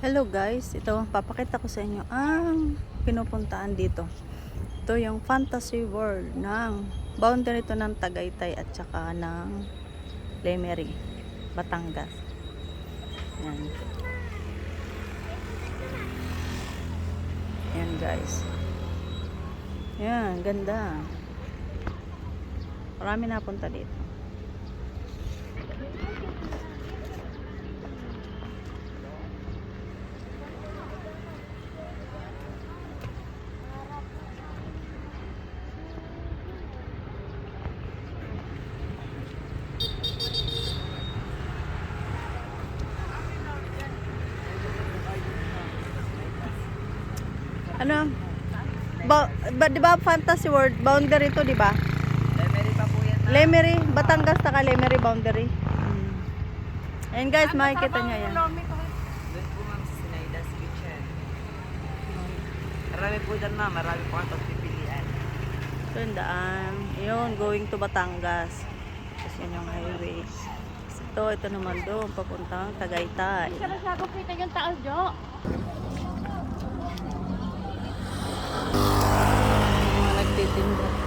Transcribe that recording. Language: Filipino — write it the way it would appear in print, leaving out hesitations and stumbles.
Hello guys, ito papakita ko sa inyo ang pinupuntaan dito. Ito yung fantasy world ng boundary ito ng Tagaytay at saka ng Lemery, Batangas. Yan. Yan guys. Yan, ganda. Marami napunta dito. Ano? Di ba Fantasy World boundary to, di ba? Lemery pa po yan. Lemery, Batangas taka Lemery boundary. Ayan guys, makikita nyo yan. Doon po ma'am sa Sinaidas Kitchen. Marami po dyan ma'am, marami po ang pagpipilian. Ito yung daan. Yun, going to Batangas. Tapos yun yung highway. Ito naman doon, papuntang Tagaytay. Sarap sa ako kita yung tao, Jo. Mga nagtitinda.